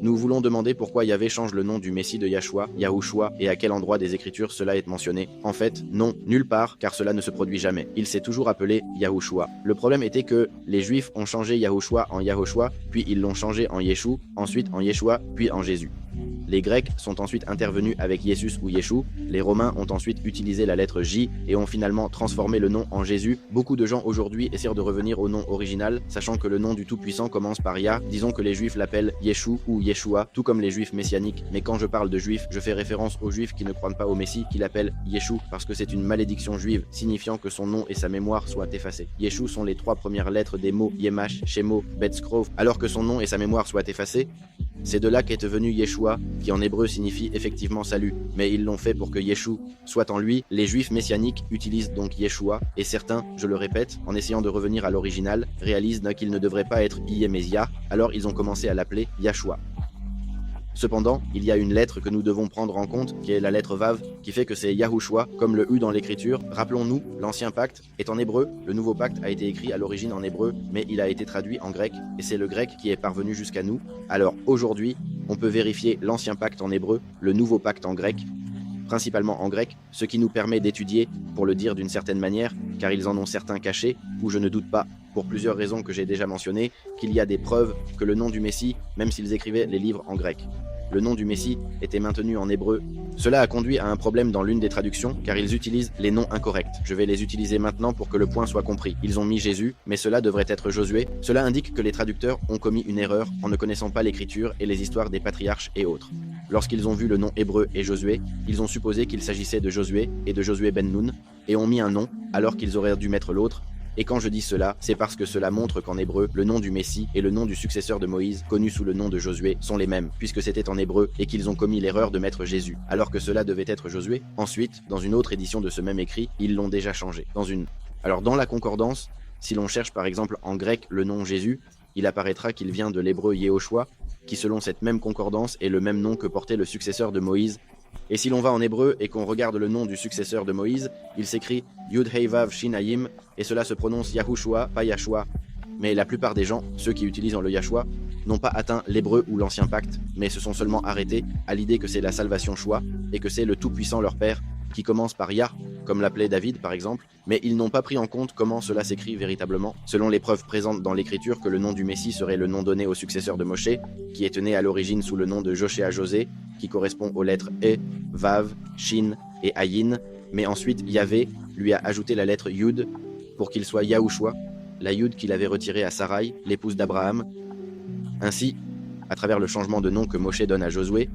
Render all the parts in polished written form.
Nous voulons demander pourquoi Yahvé change le nom du Messie de Yahshua, Yahushua, et à quel endroit des Écritures cela est mentionné. En fait, non, nulle part, car cela ne se produit jamais. Il s'est toujours appelé Yahushua. Le problème était que les Juifs ont changé Yahushua en Yahushua, puis ils l'ont changé en Yeshu, ensuite en Yeshua, puis en Jésus. Les Grecs sont ensuite intervenus avec Jesus ou Yeshu, les Romains ont ensuite utilisé la lettre J et ont finalement transformé le nom en Jésus. Beaucoup de gens aujourd'hui essaient de revenir au nom original, sachant que le nom du Tout-Puissant commence par Yah. Disons que les Juifs l'appellent Yeshu ou Yeshua, tout comme les Juifs messianiques, mais quand je parle de Juifs, je fais référence aux Juifs qui ne croient pas au Messie, qui l'appellent Yeshu, parce que c'est une malédiction juive, signifiant que son nom et sa mémoire soient effacés. Yeshu sont les 3 premières lettres des mots Yemash, Shemo, Betskrov, alors que son nom et sa mémoire soient effacés. C'est de là qu'est venu Yeshua, qui en hébreu signifie effectivement salut, mais ils l'ont fait pour que Yeshu soit en lui. Les Juifs messianiques utilisent donc Yeshua, et certains, je le répète, en essayant de revenir à l'original, réalisent qu'il ne devrait pas être Yémésia, alors ils ont commencé à l'appeler Yahshua. Cependant, il y a une lettre que nous devons prendre en compte, qui est la lettre Vav, qui fait que c'est Yahushua, comme le U dans l'écriture. Rappelons-nous, l'ancien pacte est en hébreu, le nouveau pacte a été écrit à l'origine en hébreu, mais il a été traduit en grec, et c'est le grec qui est parvenu jusqu'à nous. Alors aujourd'hui, on peut vérifier l'ancien pacte en hébreu, le nouveau pacte en grec, principalement en grec, ce qui nous permet d'étudier, pour le dire d'une certaine manière, car ils en ont certains cachés, où je ne doute pas, pour plusieurs raisons que j'ai déjà mentionnées, qu'il y a des preuves que le nom du Messie, même s'ils écrivaient les livres en grec, le nom du Messie était maintenu en hébreu. Cela a conduit à un problème dans l'une des traductions, car ils utilisent les noms incorrects. Je vais les utiliser maintenant pour que le point soit compris. Ils ont mis Jésus, mais cela devrait être Josué. Cela indique que les traducteurs ont commis une erreur en ne connaissant pas l'écriture et les histoires des patriarches et autres. Lorsqu'ils ont vu le nom hébreu et Josué, ils ont supposé qu'il s'agissait de Josué et de Josué ben Nun, et ont mis un nom, alors qu'ils auraient dû mettre l'autre. Et quand je dis cela, c'est parce que cela montre qu'en hébreu, le nom du Messie et le nom du successeur de Moïse, connu sous le nom de Josué, sont les mêmes, puisque c'était en hébreu et qu'ils ont commis l'erreur de mettre Jésus, alors que cela devait être Josué. Ensuite, dans une autre édition de ce même écrit, ils l'ont déjà changé. Alors dans la concordance, si l'on cherche par exemple en grec le nom Jésus, il apparaîtra qu'il vient de l'hébreu Yehoshua, qui selon cette même concordance est le même nom que portait le successeur de Moïse. Et si l'on va en hébreu et qu'on regarde le nom du successeur de Moïse, il s'écrit Yud Hei Vav Shin Hayim, et cela se prononce Yahushua, pas Yahshua. Mais la plupart des gens, ceux qui utilisent le Yahshua, n'ont pas atteint l'hébreu ou l'ancien pacte, mais se sont seulement arrêtés à l'idée que c'est la salvation Shua, et que c'est le Tout-Puissant leur Père, qui commence par Yah, comme l'appelait David par exemple, mais ils n'ont pas pris en compte comment cela s'écrit véritablement, selon les preuves présentes dans l'écriture que le nom du Messie serait le nom donné au successeur de Moshe, qui était né à l'origine sous le nom de Joshéa José, qui correspond aux lettres E, Vav, Shin et Ayin, mais ensuite Yahvé lui a ajouté la lettre Yud pour qu'il soit Yahushua, la Yud qu'il avait retirée à Sarai, l'épouse d'Abraham. Ainsi, à travers le changement de nom que Moshe donne à José,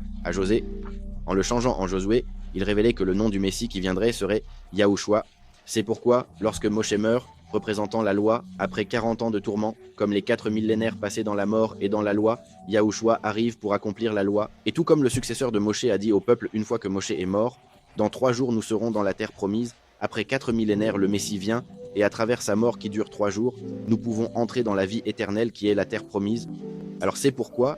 en le changeant en Josué, il révélait que le nom du Messie qui viendrait serait Yahushua. C'est pourquoi, lorsque Moshe meurt, représentant la loi, après 40 ans de tourments, comme les 4 millénaires passés dans la mort et dans la loi, Yahushua arrive pour accomplir la loi. Et tout comme le successeur de Moshe a dit au peuple une fois que Moshe est mort, « Dans 3 jours nous serons dans la terre promise », après 4 millénaires le Messie vient, et à travers sa mort qui dure 3 jours, nous pouvons entrer dans la vie éternelle qui est la terre promise. Alors c'est pourquoi,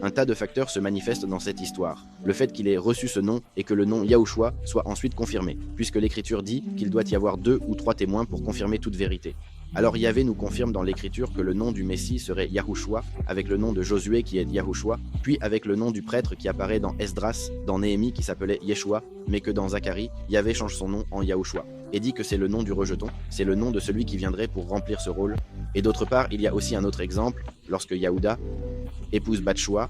un tas de facteurs se manifestent dans cette histoire. Le fait qu'il ait reçu ce nom et que le nom Yahushua soit ensuite confirmé, puisque l'écriture dit qu'il doit y avoir 2 ou 3 témoins pour confirmer toute vérité. Alors Yahvé nous confirme dans l'écriture que le nom du Messie serait Yahushua, avec le nom de Josué qui est Yahushua, puis avec le nom du prêtre qui apparaît dans Esdras, dans Néhémie qui s'appelait Yeshua, mais que dans Zacharie, Yahvé change son nom en Yahushua, et dit que c'est le nom du rejeton, c'est le nom de celui qui viendrait pour remplir ce rôle. Et d'autre part, il y a aussi un autre exemple, lorsque Yahuda épouse Bathshua,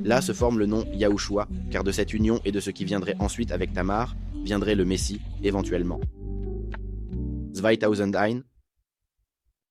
là se forme le nom Yahushua, car de cette union et de ce qui viendrait ensuite avec Tamar, viendrait le Messie, éventuellement. 2001